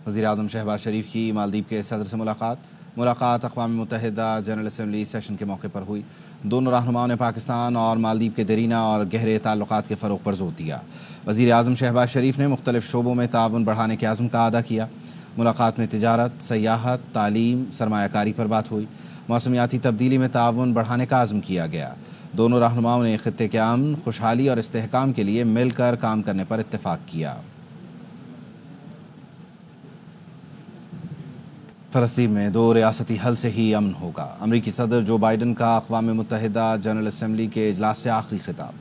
वज़ीर-ए-आज़म शहबाज शरीफ की मालदीव के सदर से मुलाकात अक़वाम मुत्तहिदा जनरल असम्बली सेशन के मौके पर हुई। दोनों रहनुमाओं ने पाकिस्तान और मालदीव के दरीना और गहरे ताल्लुकात के फ़रोग़ पर ज़ोर दिया। वज़ीर-ए-आज़म शहबाज शरीफ ने मुख्तलिफ़ शोबों में ताउन बढ़ाने के आज़म का अदा किया। मुलाकात में तिजारत, सयाहत, तालीम, सरमायाकारी पर बात हुई। मौसमियाती तब्दीली में ताउन बढ़ाने का आज़म किया गया। दोनों रहनुमाओं ने ख़ित्ते के अमन, खुशहाली और इस्तेहकाम के लिए मिलकर काम करने पर इत्तेफाक किया। फ़लस्तीन में 2 रियासती हल से ही अमन होगा। अमरीकी सदर जो बाइडन का अक़वाम मुत्तहिदा जनरल असम्बली के इजलास से आखिरी खिताब।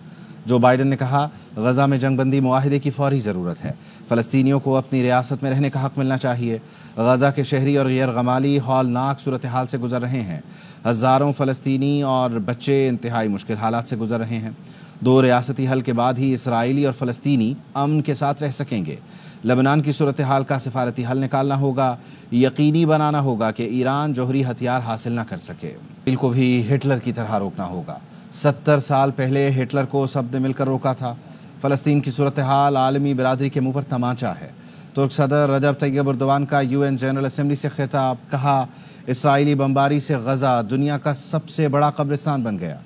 जो बाइडन ने कहा, गज़ा में जंगबंदी मुआहिदे की फ़ौरी ज़रूरत है। फ़लस्तीनियों को अपनी रियासत में रहने का हक़ मिलना चाहिए। गज़ा के शहरी और गैर गमाली हौलनाक सूरत हाल से गुजर रहे हैं। हज़ारों फ़लस्तीनी और बच्चे इंतहाई मुश्किल हालात से गुजर रहे हैं। 2 रियासती हल के बाद ही इसराइली और फ़लस्तीनी अमन के साथ रह सकेंगे। लेबनान की सूरत हाल का सिफारती हल निकालना होगा। यकीनी बनाना होगा कि ईरान जौहरी हथियार हासिल न कर सके। इसराइल को भी हिटलर की तरह रोकना होगा। 70 साल पहले हिटलर को सब ने मिलकर रोका था। फ़लस्तीन की सूरत हाल आलमी बिरादरी के मुंह पर तमाचा है। तुर्क सदर रजब तैयब एर्दोगान का UN जनरल असम्बली से खिताब। कहा, इसराइली बमबारी से गज़ा दुनिया का सबसे बड़ा कब्रिस्तान बन गया।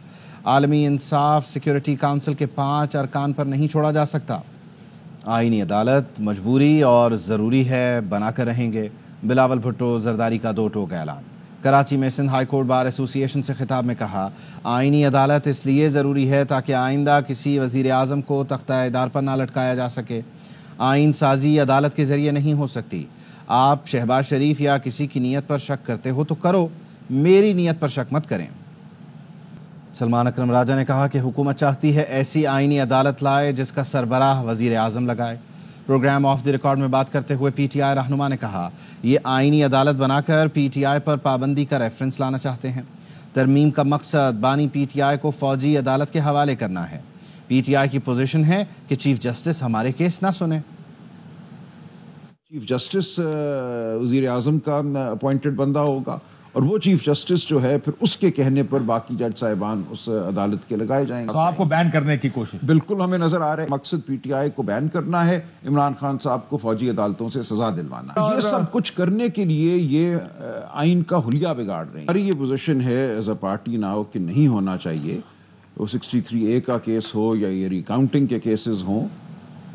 आलमी इंसाफ सिक्योरिटी काउंसिल के 5 अरकान पर नहीं छोड़ा जा सकता। आईनी अदालत मजबूरी और ज़रूरी है, बनाकर रहेंगे। बिलावल भुट्टो जरदारी का 2 टोक ऐलान। कराची में Sindh high court bar association से खिताब में कहा, आईनी अदालत इसलिए ज़रूरी है ताकि आइंदा किसी वज़ीर-ए-आज़म को तख्ता-ए-दार पर ना लटकाया जा सके। आइन साजी अदालत के ज़रिए नहीं हो सकती। आप शहबाज शरीफ या किसी की नीयत पर शक करते हो तो करो, मेरी नीयत पर शक मत करें। सलमान अकरम राजा ने कहा कि हुकूमत चाहती है ऐसी आईनी अदालत लाए जिसका सरबराह वज़ीर-ए-आज़म लगाए। प्रोग्राम ऑफ द रिकॉर्ड में बात करते हुए PTI रहनुमा ने कहा, ये आईनी अदालत बनाकर PTI पर पाबंदी का रेफरेंस लाना चाहते हैं। तरमीम का मकसद बानी PTI को फौजी अदालत के हवाले करना है। PTI की पोजीशन है कि चीफ जस्टिस हमारे केस ना सुने। चीफ जस्टिस वज़ीर-ए-आज़म का अपॉइंटेड बंदा होगा और वो चीफ जस्टिस जो है फिर उसके कहने पर बाकी जज साहिबान उस अदालत के लगाए जाएंगे। तो आपको बैन करने की कोशिश? बिल्कुल हमें नजर आ रहा है मकसद PTI को बैन करना है, इमरान खान साहब को फौजी अदालतों से सजा दिलवाना है। ये सब कुछ करने के लिए ये आइन का हुलिया बिगाड़ रहे हैं। हमारी ये पोजीशन है एज अ पार्टी नाउ कि नहीं होना चाहिए। वो 63A का केस हो या ये रिकाउंटिंग के केसेस हों।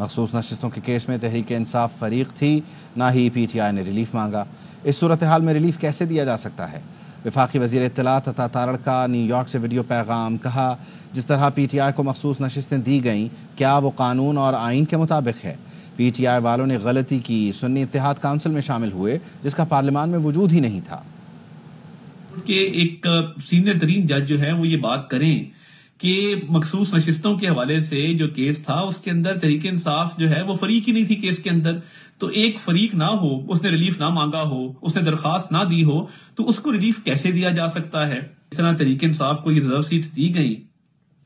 मखसूस नशिस्तों के केस में तहरीक इंसाफ फरीक थी, ना ही PTI ने रिलीफ मांगा। इस सूरत हाल में रिलीफ कैसे दिया जा सकता है? वफाकी वज़ीर इत्तलात अता तारड़ का न्यूयॉर्क से वीडियो पैगाम। कहा, जिस तरह PTI को मखसूस नशिस्तें दी गईं, क्या वो कानून और आइन के मुताबिक है? PTI वालों ने गलती की, सुन्नी इत्तेहाद काउंसिल में शामिल हुए जिसका पार्लियामान में वजूद ही नहीं था। कि एक सीनियर तरीन जज जो है वो ये बात करें कि मखसूस नशिस्तों के हवाले से जो केस था उसके अंदर तहरीक इंसाफ जो है वो फरीक ही नहीं थी केस के अंदर। तो एक फरीक ना हो, उसने रिलीफ ना मांगा हो, उसने दरखास्त ना दी हो, तो उसको रिलीफ कैसे दिया जा सकता है? इस तरह तहरीक इंसाफ को ये रिजर्व सीट दी गई,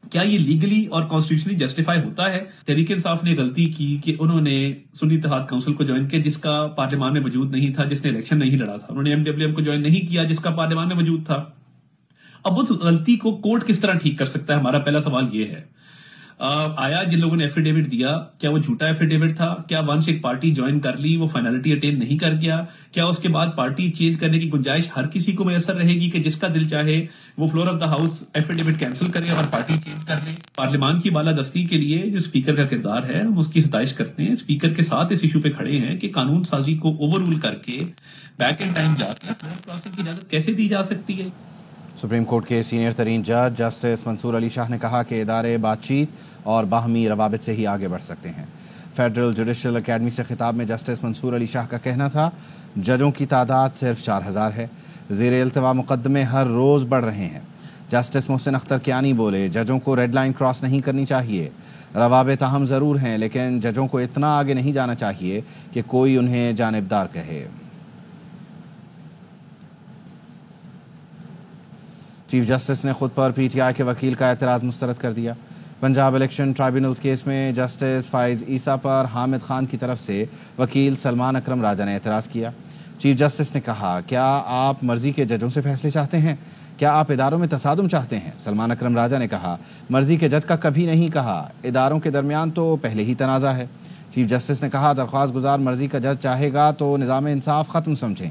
क्या ये लीगली और कॉन्स्टिट्यूशनली जस्टिफाई होता है? तहरीक इंसाफ ने गलती की कि उन्होंने सुन्नी इत्तेहाद काउंसिल को ज्वाइन किया जिसका पार्लियामान में वजूद नहीं था, जिसने इलेक्शन नहीं लड़ा था। उन्होंने MWM को ज्वाइन नहीं किया जिसका पार्लियामान में वजूद था। अब उस गलती को कोर्ट किस तरह ठीक कर सकता है? हमारा पहला सवाल ये है। आया जिन लोगों ने एफिडेविट दिया, क्या वो झूठा एफिडेविट था? क्या वंस एक पार्टी ज्वाइन कर ली वो फाइनलिटी अटेन नहीं कर गया? क्या उसके बाद पार्टी चेंज करने की गुंजाइश हर किसी को मैसर रहेगी कि जिसका दिल चाहे वो floor of the house affidavit cancel करे और पार्टी चेंज कर ले? पार्लियामान की बालादस्ती के लिए जो स्पीकर का किरदार है हम उसकी सताइश करते हैं। स्पीकर के साथ इस इशू पे खड़े हैं कि कानून साजी को ओवर रूल करके बैक इन टाइम जाके फ्लोर क्रॉसिंग की इजाजत कैसे दी जा सकती है? सुप्रीम कोर्ट के सीनियर तरीन जज जस्टिस मंसूर अली शाह ने कहा कि इदारे बातचीत और बाहमी रवाबित से ही आगे बढ़ सकते हैं। फेडरल जुडिशल अकेडमी से खिताब में जस्टिस मंसूर अली शाह का कहना था, जजों की तादाद सिर्फ 4000 है। ज़ेरे इल्तवा मुकदमे हर रोज़ बढ़ रहे हैं। जस्टिस मोहसिन अख्तर कियानी बोले, जजों को रेड लाइन क्रॉस नहीं करनी चाहिए। रवाबित अहम ज़रूर हैं, लेकिन जजों को इतना आगे नहीं जाना चाहिए कि कोई उन्हें जानिबदार कहे। चीफ जस्टिस ने खुद पर PTI के वकील का एतराज़ मुस्तरद कर दिया। पंजाब इलेक्शन ट्राइब्यूनल्स केस में जस्टिस फाइज ईसा पर हामिद खान की तरफ से वकील सलमान अकरम राजा ने एतराज़ किया। चीफ जस्टिस ने कहा, क्या आप मर्जी के जजों से फैसले चाहते हैं? क्या आप इदारों में तसादुम चाहते हैं? सलमान अकरम राजा ने कहा, मर्जी के जज का कभी नहीं कहा, इदारों के दरमियान तो पहले ही तनाज़ा है। چیف جسٹس نے کہا درخواست گزار مرضی کا جج چاہے گا تو نظام انصاف ختم سمجھیں.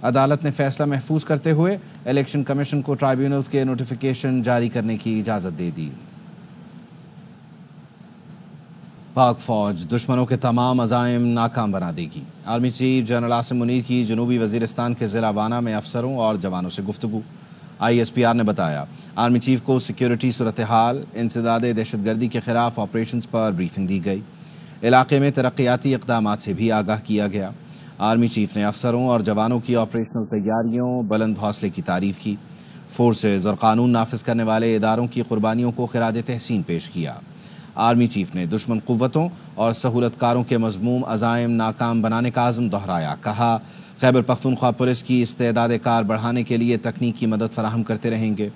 عدالت نے فیصلہ محفوظ کرتے ہوئے الیکشن کمیشن کو ٹرائیبیونلز کے نوٹیفیکیشن جاری کرنے کی اجازت دے دی. پاک فوج دشمنوں کے تمام عزائم ناکام بنا دے گی. Army chief general Asim Munir کی جنوبی وزیرستان کے ضلع وانا میں افسروں اور جوانوں سے گفتگو. ISPR نے بتایا آرمی چیف کو سیکیورٹی صورتحال انسداد دہشت گردی کے خلاف آپریشنز پر بریفنگ دی گئی. علاقے میں ترقیاتی اقدامات سے بھی آگاہ کیا گیا. آرمی چیف نے افسروں اور جوانوں کی آپریشنل تیاریوں بلند حوصلے کی تعریف کی. فورسز اور قانون نافذ کرنے والے اداروں کی قربانیوں کو خراج تحسین پیش کیا. آرمی چیف نے دشمن قوتوں اور سہولت کاروں کے مذموم عزائم ناکام بنانے کا عزم دہرایا. کہا خیبر پختونخوا پولیس کی استعداد کار بڑھانے کے لیے تکنیکی مدد فراہم کرتے رہیں گے.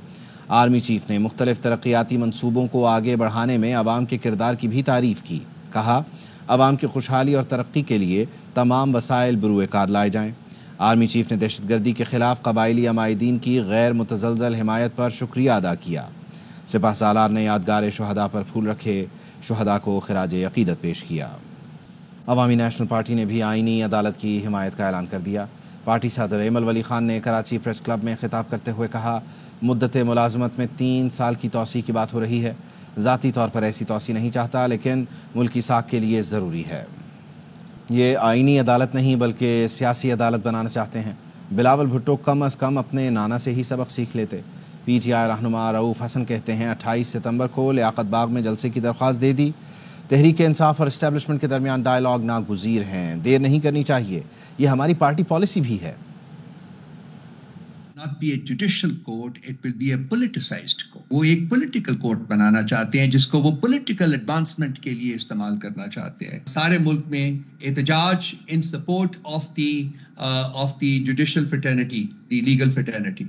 آرمی چیف نے مختلف ترقیاتی منصوبوں کو آگے بڑھانے میں عوام کے کردار کی بھی تعریف کی. کہا عوام کی خوشحالی اور ترقی کے لیے تمام وسائل بروئے کار لائے جائیں. آرمی چیف نے دہشت گردی کے خلاف قبائلی عمائدین کی غیر متزلزل حمایت پر شکریہ ادا کیا. سپہ سالار نے یادگار شہداء پر پھول رکھے، شہداء کو خراج عقیدت پیش کیا. عوامی نیشنل پارٹی نے بھی آئینی عدالت کی حمایت کا اعلان کر دیا. پارٹی صدر ایمل ولی خان نے کراچی پریس کلب میں خطاب کرتے ہوئے کہا مدت ملازمت میں 3 سال کی توسیع کی بات ہو رہی ہے. ذاتی طور پر ایسی توسیع نہیں چاہتا لیکن ملکی ساکھ کے لیے ضروری ہے. یہ آئینی عدالت نہیں بلکہ سیاسی عدالت بنانا چاہتے ہیں. بلاول بھٹو کم از کم اپنے نانا سے ہی سبق سیکھ لیتے. PTI رہنما رؤوف حسن کہتے ہیں 28 ستمبر کو لیاقت باغ میں جلسے کی درخواست دے دی. تحریک انصاف اور اسٹیبلشمنٹ کے درمیان ڈائیلاگ ناگزیر ہیں. دیر نہیں کرنی چاہیے. یہ ہماری پارٹی پالیسی بھی ہے. Not be a judicial court, it will be a politicized court. وہ ایک political court بنانا چاہتے ہیں جس کو وہ political advancement کے لیے استعمال کرنا چاہتے ہیں. سارے ملک میں احتجاج in support of the judicial fraternity, the legal fraternity.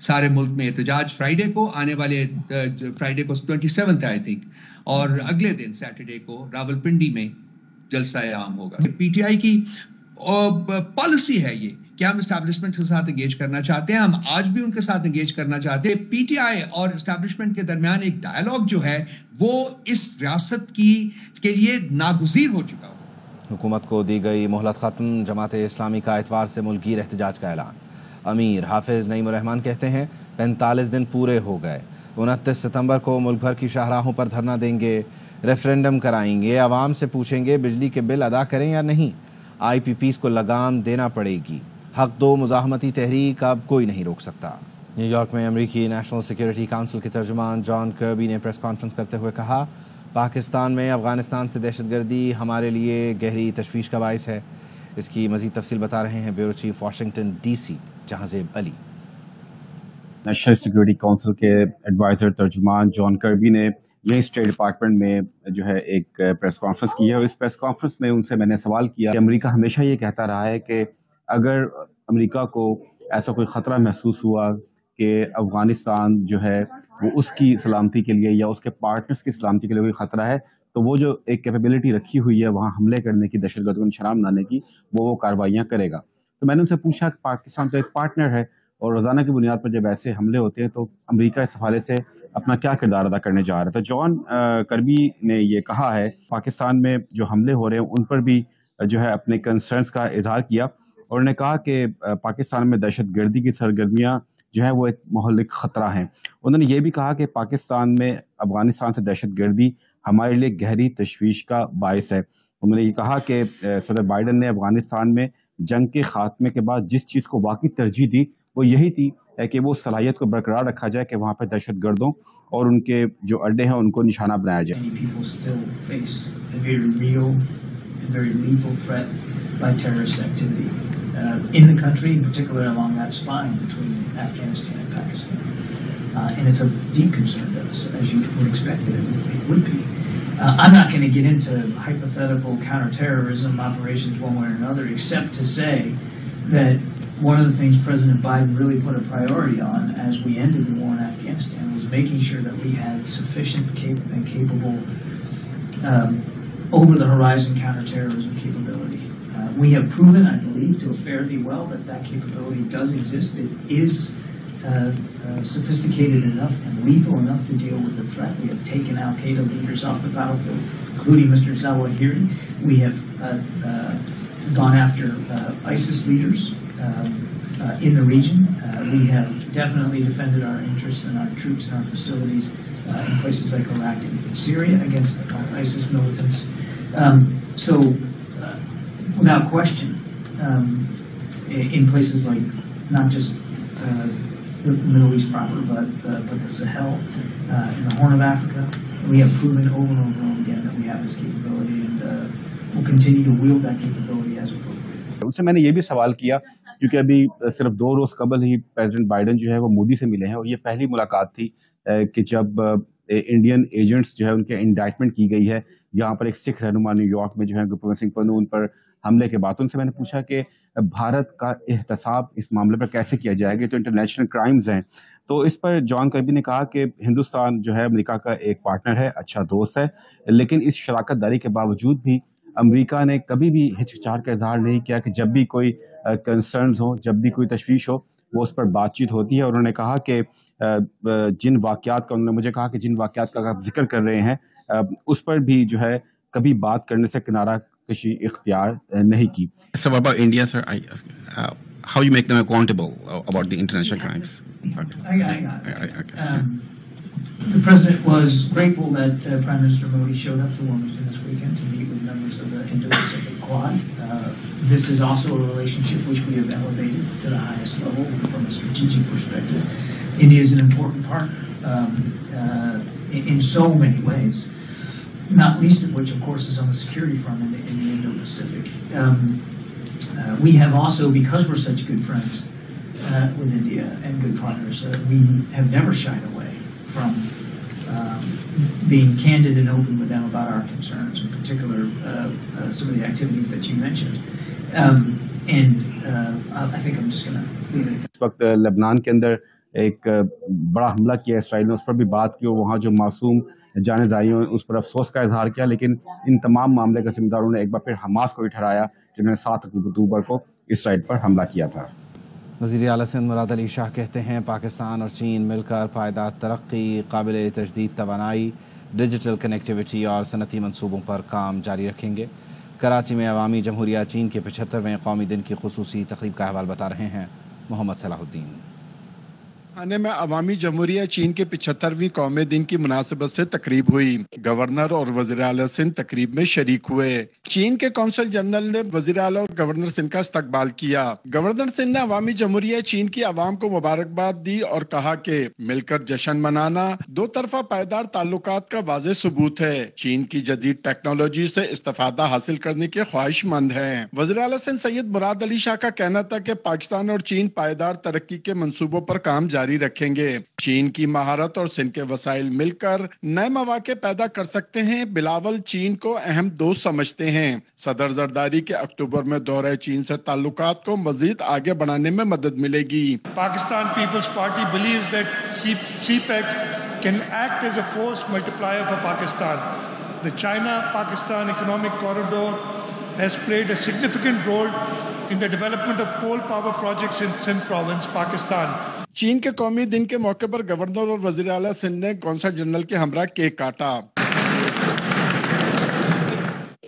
سارے ملک میں احتجاج فرائیڈے کو آنے والے فرائیڈے کو 27th I think اور اگلے دن سیٹرڈے کو راولپنڈی میں جلسہ عام ہوگا. PTI کی پالیسی ہے یہ کہ ہم اسٹیبلشمنٹ کے ساتھ انگیج کرنا چاہتے ہیں. ہم آج بھی ان کے ساتھ انگیج کرنا چاہتے ہیں. PTI اور اسٹیبلشمنٹ کے درمیان ایک ڈائیلاگ جو ہے وہ اس ریاست کے لیے ناگزیر ہو چکا ہو. حکومت کو دی گئی مہلت ختم. جماعت اسلامی کا اتوار سے ملک گیر احتجاج کا اعلان. امیر حافظ نعیم الرحمان کہتے ہیں 45 دن پورے ہو گئے. 29 ستمبر کو ملک بھر کی شاہراہوں پر دھرنا دیں گے. ریفرینڈم کرائیں گے. عوام سے پوچھیں گے بجلی کے بل ادا کریں یا نہیں. IPPs کو لگام دینا پڑے گی. حق دو مزاحمتی تحریک اب کوئی نہیں روک سکتا. نیو یارک میں امریکی نیشنل سیکیورٹی کونسل کے ترجمان جان کربی نے پریس کانفرنس کرتے ہوئے کہا پاکستان میں افغانستان سے دہشت گردی ہمارے لیے گہری تشویش کا باعث ہے. اس کی مزید تفصیل بتا رہے ہیں bureau chief Washington DC Jahanzeb Ali. National security council کے ایڈوائزر ترجمان جان کربی نے یہی اسٹیٹ ڈپارٹمنٹ میں جو ہے ایک پریس کانفرنس کی ہے اور اس پریس کانفرنس میں ان سے میں نے سوال کیا کہ امریکہ ہمیشہ یہ کہتا رہا ہے کہ اگر امریکہ کو ایسا کوئی خطرہ محسوس ہوا کہ افغانستان جو ہے وہ اس کی سلامتی کے لیے یا اس کے پارٹنرز کی سلامتی کے لیے کوئی خطرہ ہے تو وہ جو ایک کیپیبلٹی رکھی ہوئی ہے وہاں حملے کرنے کی، دہشت گردوں کو نشانہ بنانے کی، وہ کارروائیاں کرے گا. تو میں نے ان سے پوچھا کہ پاکستان تو ایک پارٹنر ہے اور روزانہ کی بنیاد پر جب ایسے حملے ہوتے ہیں تو امریکہ اس حوالے سے اپنا کیا کردار ادا کرنے جا رہا تھا. جان کربی نے یہ کہا ہے پاکستان میں جو حملے ہو رہے ہیں ان پر بھی جو ہے اپنے کنسرنس کا اظہار کیا اور انہوں نے کہا کہ پاکستان میں دہشت گردی کی سرگرمیاں جو ہے وہ ایک مہلک خطرہ ہیں. انہوں نے یہ بھی کہا کہ پاکستان میں افغانستان سے دہشت گردی ہمارے لیے گہری تشویش کا باعث ہے. انہوں نے یہ کہا کہ صدر بائیڈن نے افغانستان میں جنگ کے خاتمے کے بعد جس چیز کو واقعی ترجیح دی وہ یہی تھی کہ وہ صلاحیت کو برقرار رکھا جائے کہ وہاں پہ دہشت گردوں اور ان کے جو اڈے ہیں ان کو نشانہ بنایا جائے. In the country, in particular along that spine between Afghanistan and Pakistan. And it's of deep concern to us, as you would expect it would be. I'm not going to get into hypothetical counterterrorism operations one way or another, except to say that one of the things President Biden really put a priority on as we ended the war in Afghanistan was making sure that we had sufficient and capable over-the-horizon counterterrorism capability. We have proven, I believe, to a fairly well that capability does exist. It is sophisticated enough and lethal enough to deal with the threat. We have taken al-Qaeda leaders off the battlefield, including Mr. Zawahiri. We have gone after ISIS leaders in the region. We have definitely defended our interests and our troops and our facilities in places like Iraq and Syria against ISIS militants. So, without question, in places like not just the Middle East proper, but the Sahel, in the Horn of Africa, we have proven over and over again that we have this capability, and we'll continue to wield that capability as appropriate. उससे मैंने ये भी सवाल किया क्योंकि अभी सिर्फ 2 रोज कबल ही प्रेसिडेंट बाइडन जो है वो मोदी से मिले हैं और ये पहली मुलाकात थी कि जब इंडियन एजेंट्स जो है उनके इंडाइटमेंट की गई है। यहाँ पर एक सिख रहनुमा न्यूयॉर्क में जो है गुरप्रीत सिंह पन्नू, उन पर हमले के बाद उनसे मैंने पूछा कि भारत का एहतसाब इस मामले पर कैसे किया जाएगा, तो इंटरनेशनल क्राइम्स हैं। तो इस पर जॉन कर्बी ने कहा कि हिंदुस्तान जो है अमेरिका का एक पार्टनर है, अच्छा दोस्त है, लेकिन इस शराकत दारी के बावजूद भी अमेरिका ने कभी भी हिचकिचाहट का इजहार नहीं किया कि जब भी कोई कंसर्न्स हो, जब भी कोई तशवीश हो, वो उस पर बातचीत होती है। और उन्होंने कहा कि जिन वाक़यात का, उन्होंने मुझे कहा कि जिन वाक़यात का आप जिक्र कर रहे हैं उस पर भी जो है कभी बात करने से किनारा कशी इख्तियार नहीं की। So about India, sir, how you make them accountable about the international crimes? I got it. The President was grateful that Prime Minister Modi showed up to Wilmington this weekend to meet with members of the Indo-Pacific Quad. This is also a relationship which we have elevated to the highest level from a strategic perspective. India is an important partner in so many ways, not least of which, of course, is on the security front in the Indo-Pacific. We have also, because we're such good friends with India and good partners, we have never shied away from being candid and open with them about our concerns, in particular some of the activities that you mentioned. I think I'm just going to leave it at that. इस वक्त Lebanon के अंदर एक बड़ा हमला किया Israel ने, उस पर भी बात की और वहाँ जो मासूम जाने जाइयों उस पर अफसोस का इजहार किया, लेकिन इन तमाम मामले का जिम्मेदारों ने एक बार फिर हमास को भी ठहराया जिन्होंने 7 अक्टूबर को इसराइल पर हमला किया था। वज़ीर आला सिंध मुराद अली शाह कहते हैं पाकिस्तान और चीन मिलकर पायदार तरक्की, काबिल तजदीद तवानाई, डिजिटल कनेक्टिविटी और सनती मनसूबों पर काम जारी रखेंगे। कराची में अवामी जमहूरिया चीन के 75वें कौमी दिन की खुसूसी तकरीब का अहवाल बता रहे हैं मोहम्मद सलाहुद्दीन। खाने में अवामी जमहूरिया चीन के 75वीं कौमी दिन की मुनासिबत से तकरीब हुई। गवर्नर और वज़ीर आला सिंध तकरीब में शरीक हुए। चीन के कौंसल जनरल ने वज़ीर आला और गवर्नर सिंध का इस्तकबाल किया। गवर्नर सिंध ने अवामी जमहूरिया चीन की आवाम को मुबारकबाद दी और कहा कि मिलकर जश्न मनाना दो तरफा पायदार ताल्लुकात का वाज़ेह सबूत है। चीन की जदीद टेक्नोलॉजी से इस्तिफादा हासिल करने के ख्वाहिशमंद हैं। वज़ीर आला सिंध सैयद मुराद अली शाह का कहना था कि पाकिस्तान और चीन पायदार तरक्की के मंसूबों पर काम जारी रखेंगे। चीन की महारत और सिंध के वसाइल मिलकर नए मौके पैदा कर सकते हैं। बिलावल चीन को अहम दोस्त समझते हैं। सदर जरदारी के अक्टूबर में दौरे चीन से ताल्लुकात को मजीद आगे बढ़ाने में मदद मिलेगी। Pakistan People's Party believes that CPEC can act as a force multiplier for Pakistan. The China-Pakistan Economic Corridor has played a significant role in the development of coal power projects in Sindh province, Pakistan. चीन के कौमी दिन के मौके पर governor और वज़ीर आला सिंध ने कौंसल जनरल के हमरा केक काटा।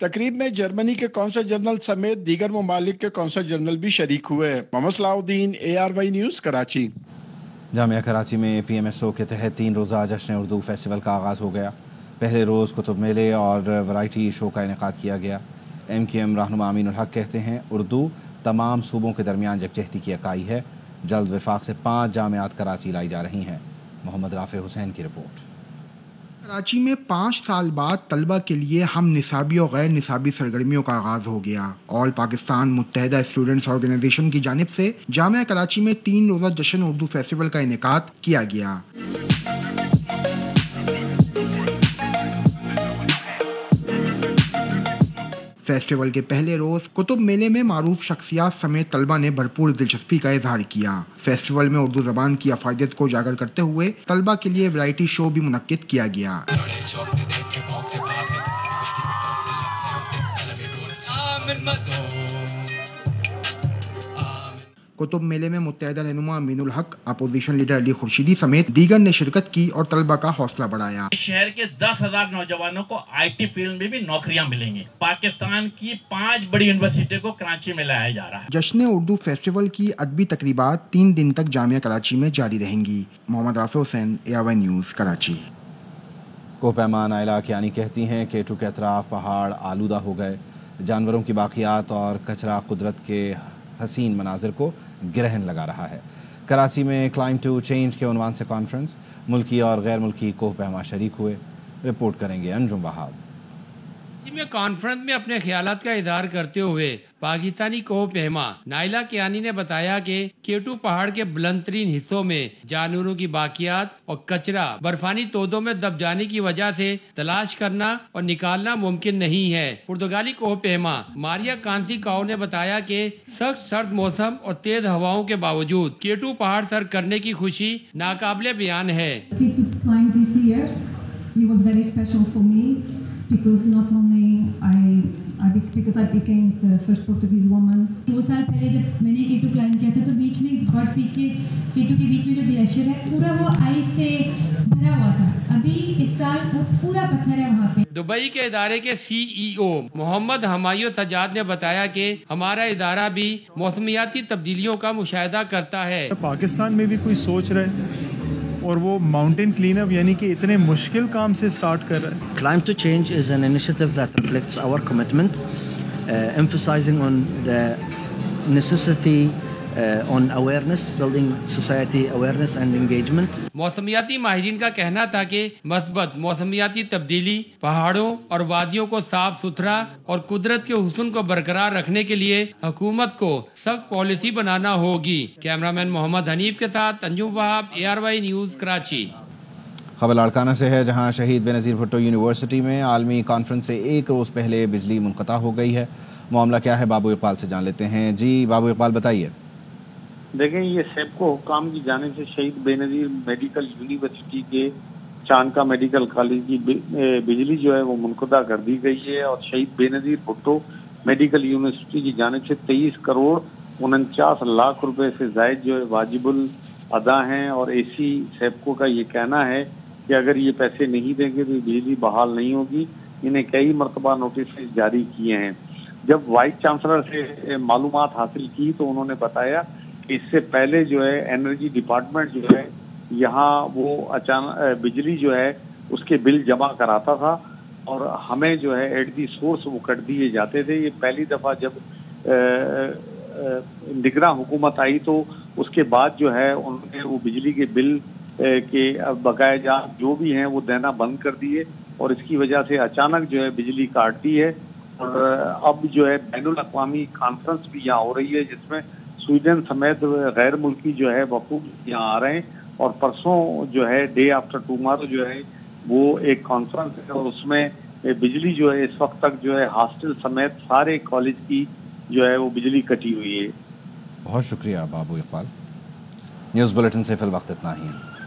तकरीब में जर्मनी के कौंसल जनरल समेत दीगर ममालिक के कौंसल जनरल भी शरीक हुए। Mohammad Salahuddin, ARY news, Karachi. जामिया कराची में PMSO के तहत 3 रोज़ा जश्न उर्दू फेस्टिवल का आगाज़ हो गया। पहले रोज़ कुतुब मेले और वैरायटी शो का इनेकाद किया गया। MQM रहनुमा अमीनुल हक कहते हैं उर्दू तमाम सूबों के दरमियान यकजहती की इकाई है। जल्द वफाक से 5 जामियात कराची लाई जा रही हैं। मोहम्मद राफे हुसैन की रिपोर्ट। कराची में 5 साल बाद तलबा के लिए हम निसाबी और गैर निसाबी सरगर्मियों का आगाज हो गया। ऑल पाकिस्तान मुत्तहिदा स्टूडेंट्स ऑर्गेनाइजेशन की जानिब से जामिया कराची में 3 रोज़ा जश्न उर्दू फेस्टिवल का इनेकाद किया गया। फेस्टिवल के पहले रोज कुतुब मेले में मारूफ शख्सियात समेत तलबा ने भरपूर दिलचस्पी का इजहार किया। फेस्टिवल में उर्दू जबान की अफायदियत को उजागर करते हुए तलबा के लिए वैरायटी शो भी मुनक्किद किया गया। कुतुब मेले में मुत्तहिदा रहनुमा अमीनुल हक, अपोजिशन लीडर अली खुर्शीदी समेत दीगर ने शिरकत की और तलबा का हौसला बढ़ाया। शहर के 10,000 नौजवानों को IT फील्ड में भी नौकरियां मिलेंगी। पाकिस्तान की 5 बड़ी यूनिवर्सिटी को कराची में लाया जा रहा है। जश्न उर्दू फेस्टिवल की अदबी तकरीबात 3 दिन तक जामिया कराची में जारी रहेंगी। Mohammad Rafay Hussain, ARY news, Karachi. कोहपेमा नाइला कियानी कहती हैं कि केटू के अतराफ पहाड़ आलूदा हो गए, जानवरों की बाकियात और कचरा कुदरत के हसीन मनाजिर को गिरहन लगा रहा है। कराची में क्लाइंब टू चेंज के उन्वान से कॉन्फ्रेंस, मुल्की और गैर मुल्की कोहपेमा शरीक हुए। रिपोर्ट करेंगे अंजुम वहाब। में कॉन्फ्रेंस में अपने ख्यालात का इजहार करते हुए पाकिस्तानी कोहपेमा नाइला कियानी ने बताया कि केटू पहाड़ के बुलंद तरीन हिस्सों में जानवरों की बाकियात और कचरा बर्फानी तोदों में दब जाने की वजह से तलाश करना और निकालना मुमकिन नहीं है। पुर्तगाली कोहपेमा मारिया कांसी काओ ने बताया कि सख्त सर्द मौसम और तेज हवाओं के बावजूद केटू पहाड़ सर करने की खुशी नाकाबिले बयान है। Because not only because I became the first Portuguese woman. 2 साल पहले जब मैंने केटू क्लाइंब किया था तो बीच में बर्फ पीक के केटू के बीच में जो ग्लेशियर है पूरा वो आइस से भरा हुआ था। अभी इस साल वो पूरा पत्थर है वहाँ पे। दुबई के इदारे के CEO मोहम्मद हमायूं सजाद ने बताया कि हमारा इदारा भी मौसमियाती तब्दीलियों का मुशाहिदा करता है। पाकिस्तान में भी कोई सोच रहा है और वो माउंटेन क्लीनअप यानी कि इतने मुश्किल काम से स्टार्ट कर रहा है। Climb to Change is an initiative that reflects our commitment, emphasizing on the necessity on awareness, building society awareness and engagement. मौसमियाती माहिरीन का कहना था कि मस्बत मौसमियाती तब्दीली पहाड़ों और वादियों को साफ सुथरा और कुदरत के हुस्न को बरकरार रखने के लिए हुकूमत को सख्त पॉलिसी बनाना होगी। कैमरामैन मोहम्मद हनीफ के साथ अंजुम वहाब, ARY न्यूज़, कराची। खबर लाड़काना से है, जहां शहीद बेनज़ीर भुट्टो यूनिवर्सिटी में आलमी कॉन्फ्रेंस से 1 रोज़ पहले बिजली मुनक़ता हो गई है। मामला क्या है, बाबू इकबाल से जान लेते हैं। जी बाबू इकबाल, बताइए। देखें, ये सेबको हुकाम की जानिब से शहीद बेनज़ीर मेडिकल यूनिवर्सिटी के चांदका मेडिकल कॉलेज की बिजली जो है वो मुनक़दा कर दी गई है और शहीद बेनज़ीर भुट्टो मेडिकल यूनिवर्सिटी की जानिब से 23 करोड़ 49 लाख रुपए से ज़ायद जो है वाजिबुल अदा हैं। और AC सेबको का ये कहना है कि अगर ये पैसे नहीं देंगे तो बिजली बहाल नहीं होगी। इन्हें कई मरतबा नोटिस जारी किए हैं। जब वाइस चांसलर से मालूमात हासिल की तो उन्होंने बताया कि इससे पहले जो है एनर्जी डिपार्टमेंट जो है यहाँ वो अचानक बिजली जो है उसके बिल जमा कराता था और हमें जो है एट दी सोर्स वो कट दिए जाते थे। ये पहली दफ़ा जब निगरां हुकूमत आई तो उसके बाद जो है उन्होंने वो बिजली के बिल के बकाया जो भी हैं वो देना बंद कर दिए और इसकी वजह से अचानक जो है बिजली काट दी है। और अब जो है बैनुल अक़वामी कॉन्फ्रेंस भी यहाँ हो रही है जिसमें स्वीडन समेत गैर मुल्की जो है वफूद यहाँ आ रहे हैं और परसों जो है डे आफ्टर टुमारो जो है वो एक कॉन्फ्रेंस है और उसमें बिजली जो है इस वक्त तक जो है हॉस्टल समेत सारे कॉलेज की जो है वो बिजली कटी हुई है। बहुत शुक्रिया बाबू इकबाल। न्यूज़ बुलेटिन से फिल वक्त इतना ही है।